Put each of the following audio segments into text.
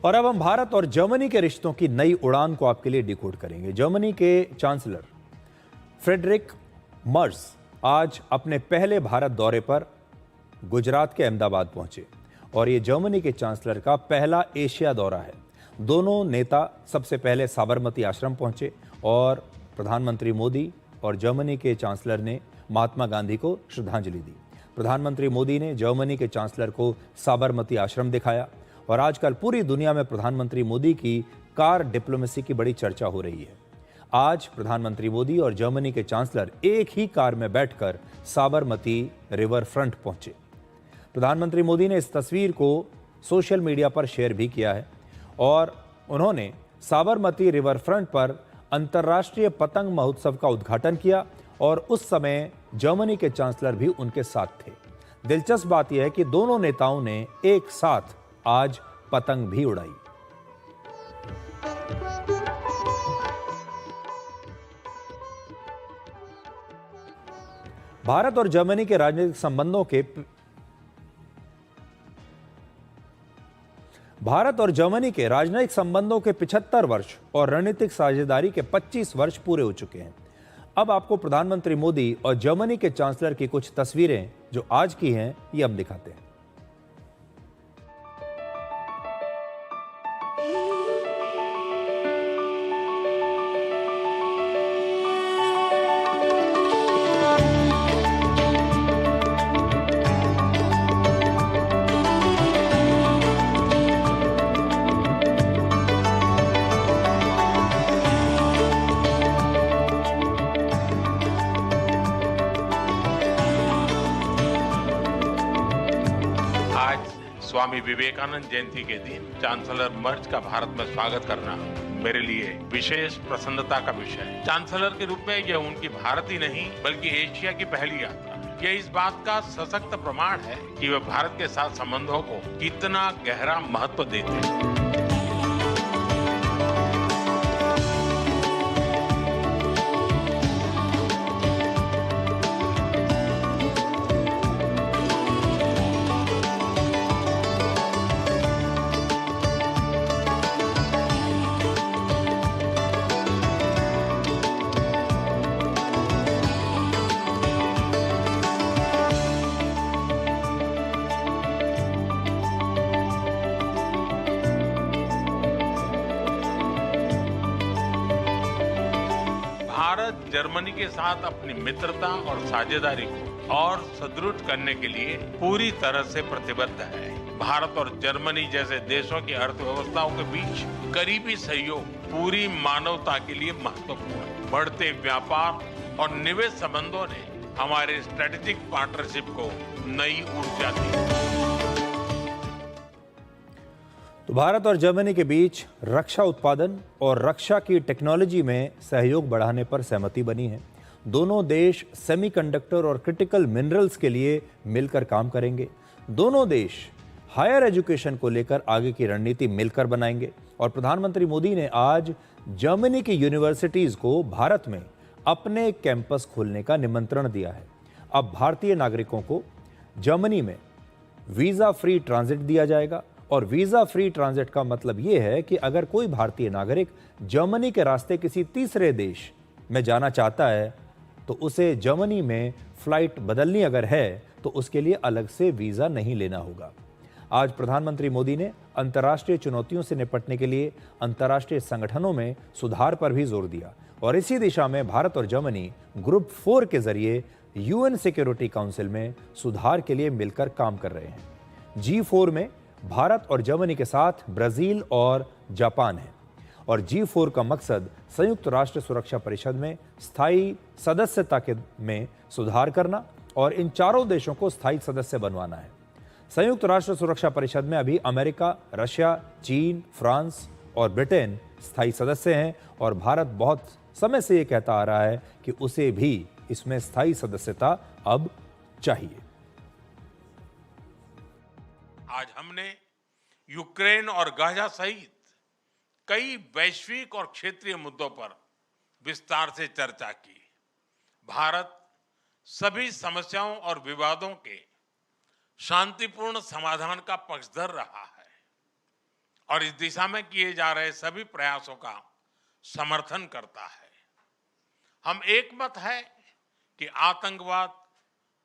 और अब हम भारत और जर्मनी के रिश्तों की नई उड़ान को आपके लिए डिकोड करेंगे। जर्मनी के चांसलर फ्रेडरिक मर्स आज अपने पहले भारत दौरे पर गुजरात के अहमदाबाद पहुंचे और ये जर्मनी के चांसलर का पहला एशिया दौरा है। दोनों नेता सबसे पहले साबरमती आश्रम पहुंचे और प्रधानमंत्री मोदी और जर्मनी के चांसलर ने महात्मा गांधी को श्रद्धांजलि दी। प्रधानमंत्री मोदी ने जर्मनी के चांसलर को साबरमती आश्रम दिखाया और आजकल पूरी दुनिया में प्रधानमंत्री मोदी की कार डिप्लोमेसी की बड़ी चर्चा हो रही है। आज प्रधानमंत्री मोदी और जर्मनी के चांसलर एक ही कार में बैठकर साबरमती रिवर फ्रंट पहुंचे। प्रधानमंत्री मोदी ने इस तस्वीर को सोशल मीडिया पर शेयर भी किया है और उन्होंने साबरमती रिवर फ्रंट पर अंतर्राष्ट्रीय पतंग महोत्सव का उद्घाटन किया और उस समय जर्मनी के चांसलर भी उनके साथ थे। दिलचस्प बात यह है कि दोनों नेताओं ने एक साथ आज पतंग भी उड़ाई। भारत और जर्मनी के राजनीतिक संबंधों के 75 वर्ष और रणनीतिक साझेदारी के 25 वर्ष पूरे हो चुके हैं। अब आपको प्रधानमंत्री मोदी और जर्मनी के चांसलर की कुछ तस्वीरें जो आज की हैं, ये हम दिखाते हैं। स्वामी विवेकानंद जयंती के दिन चांसलर मर्ज का भारत में स्वागत करना मेरे लिए विशेष प्रसन्नता का विषय है। चांसलर के रूप में यह उनकी भारत ही नहीं बल्कि एशिया की पहली यात्रा है। यह इस बात का सशक्त प्रमाण है कि वे भारत के साथ संबंधों को कितना गहरा महत्व देते हैं। भारत जर्मनी के साथ अपनी मित्रता और साझेदारी को और सुदृढ़ करने के लिए पूरी तरह से प्रतिबद्ध है। भारत और जर्मनी जैसे देशों की अर्थव्यवस्थाओं के बीच करीबी सहयोग पूरी मानवता के लिए महत्वपूर्ण है। बढ़ते व्यापार और निवेश संबंधों ने हमारे स्ट्रेटेजिक पार्टनरशिप को नई ऊर्जा दी। तो भारत और जर्मनी के बीच रक्षा उत्पादन और रक्षा की टेक्नोलॉजी में सहयोग बढ़ाने पर सहमति बनी है। दोनों देश सेमीकंडक्टर और क्रिटिकल मिनरल्स के लिए मिलकर काम करेंगे। दोनों देश हायर एजुकेशन को लेकर आगे की रणनीति मिलकर बनाएंगे और प्रधानमंत्री मोदी ने आज जर्मनी की यूनिवर्सिटीज को भारत में अपने कैंपस खोलने का निमंत्रण दिया है। अब भारतीय नागरिकों को जर्मनी में वीजा फ्री ट्रांजिट दिया जाएगा और वीजा फ्री ट्रांजिट का मतलब यह है कि अगर कोई भारतीय नागरिक जर्मनी के रास्ते किसी तीसरे देश में जाना चाहता है तो उसे जर्मनी में फ्लाइट बदलनी अगर है तो उसके लिए अलग से वीजा नहीं लेना होगा। आज प्रधानमंत्री मोदी ने अंतर्राष्ट्रीय चुनौतियों से निपटने के लिए अंतर्राष्ट्रीय संगठनों में सुधार पर भी जोर दिया और इसी दिशा में भारत और जर्मनी ग्रुप 4 के जरिए यूएन सिक्योरिटी काउंसिल में सुधार के लिए मिलकर काम कर रहे हैं। G4 में भारत और जर्मनी के साथ ब्राजील और जापान है और G4 का मकसद संयुक्त राष्ट्र सुरक्षा परिषद में स्थायी सदस्यता में सुधार करना और इन चारों देशों को स्थायी सदस्य बनवाना है। संयुक्त राष्ट्र सुरक्षा परिषद में अभी अमेरिका, रशिया, चीन, फ्रांस और ब्रिटेन स्थायी सदस्य हैं और भारत बहुत समय से ये कहता आ रहा है कि उसे भी इसमें स्थायी सदस्यता अब चाहिए। आज हमने यूक्रेन और गाजा सहित कई वैश्विक और क्षेत्रीय मुद्दों पर विस्तार से चर्चा की। भारत सभी समस्याओं और विवादों के शांतिपूर्ण समाधान का पक्षधर रहा है और इस दिशा में किए जा रहे सभी प्रयासों का समर्थन करता है। हम एकमत है कि आतंकवाद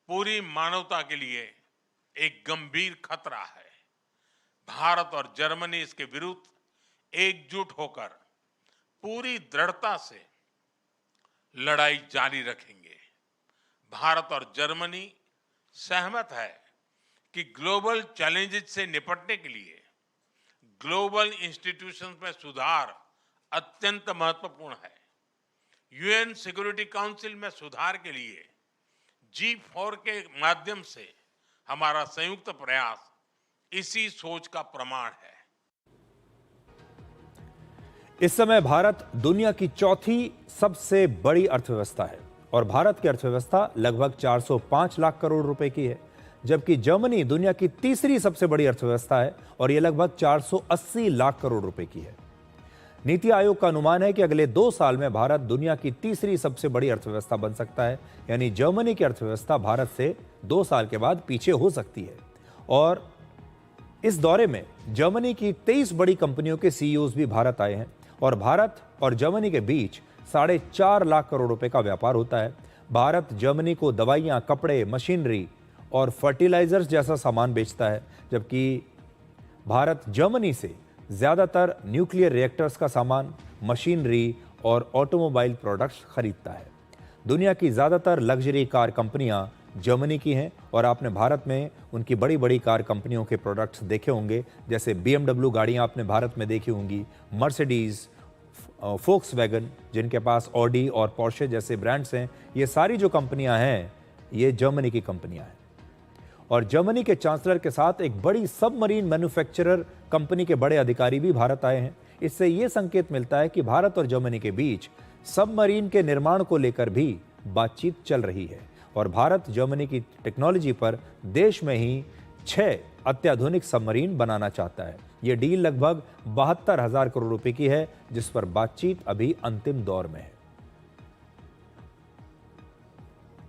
पूरी मानवता के लिए एक गंभीर खतरा है। भारत और जर्मनी इसके विरुद्ध एकजुट होकर पूरी दृढ़ता से लड़ाई जारी रखेंगे। भारत और जर्मनी सहमत है कि ग्लोबल चैलेंजेस से निपटने के लिए ग्लोबल इंस्टीट्यूशंस में सुधार अत्यंत महत्वपूर्ण है। यूएन सिक्योरिटी काउंसिल में सुधार के लिए G4 के माध्यम से हमारा संयुक्त प्रयास इसी सोच का प्रमाण है। इस समय भारत दुनिया की चौथी सबसे बड़ी अर्थव्यवस्था है और भारत की अर्थव्यवस्था लगभग 405 लाख करोड़ रुपए की है, जबकि जर्मनी दुनिया की तीसरी सबसे बड़ी अर्थव्यवस्था है और यह लगभग 480 लाख करोड़ रुपए की है। नीति आयोग का अनुमान है कि अगले 2 साल में भारत दुनिया की तीसरी सबसे बड़ी अर्थव्यवस्था बन सकता है, यानी जर्मनी की अर्थव्यवस्था भारत से 2 साल के बाद पीछे हो सकती है। और इस दौरे में जर्मनी की 23 बड़ी कंपनियों के सीईओज भी भारत आए हैं और भारत और जर्मनी के बीच 4.5 लाख करोड़ रुपए का व्यापार होता है। भारत जर्मनी को दवाइयां, कपड़े, मशीनरी और फर्टिलाइजर्स जैसा सामान बेचता है, जबकि भारत जर्मनी से ज्यादातर न्यूक्लियर रिएक्टर्स का सामान, मशीनरी और ऑटोमोबाइल प्रोडक्ट्स खरीदता है। दुनिया की ज्यादातर लग्जरी कार कंपनियां जर्मनी की हैं और आपने भारत में उनकी बड़ी बड़ी कार कंपनियों के प्रोडक्ट्स देखे होंगे, जैसे BMW गाड़ियां आपने भारत में देखी होंगी, मर्सिडीज, फोक्सवैगन, जिनके पास ऑडी और पोर्शे जैसे ब्रांड्स हैं। ये सारी जो कंपनियां हैं ये जर्मनी की कंपनियां हैं। और जर्मनी के चांसलर के साथ एक बड़ी सबमरीन मैन्युफैक्चरर कंपनी के बड़े अधिकारी भी भारत आए हैं। इससे यह संकेत मिलता है कि भारत और जर्मनी के बीच सबमरीन के निर्माण को लेकर भी बातचीत चल रही है और भारत जर्मनी की टेक्नोलॉजी पर देश में ही 6 अत्याधुनिक सबमरीन बनाना चाहता है। यह डील लगभग 72,000 करोड़ रुपए की है, जिस पर बातचीत अभी अंतिम दौर में है।